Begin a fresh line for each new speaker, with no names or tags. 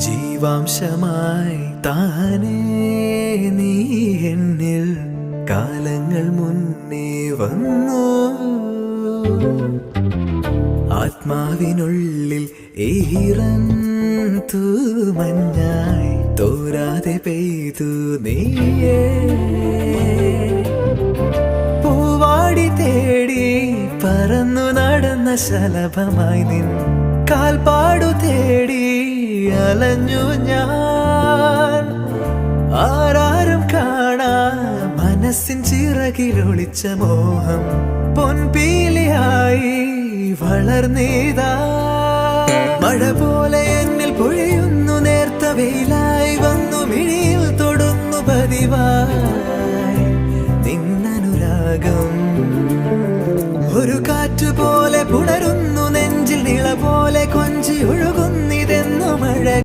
ജീവാംശമായി താനേ നീ എന്നിൽ കാലങ്ങൾ മുന്നേ വന്നു. ആത്മാവിനുള്ളിൽ ഈറൻ തൂമഞ്ഞായി തോരാതെ പെയ്തു നീയേ. പൂവാടി തേടി പറന്നു നടന്ന ശലഭമായി നിൻ കാൽപ്പാടു തേടി അലഞ്ഞു ഞാൻ. ആരാരും കാണാ മനസ്സിൻ ചിറകിലൊളിച്ച മോഹം പൊൻപീലിയായി വളർന്നീതാ. മഴ പോലെ എന്നിൽ പൊഴിയുന്നു, നേർത്ത വെയിലായി വന്നു മിഴിയിൽ തൊടുന്നു പതിവായി നിന്നനുരാഗം. ഒരു കാറ്റുപോലെ പുണരുന്നു നെഞ്ചിൽ, നിള പോലെ കൊഞ്ചി ഒഴുകുന്നു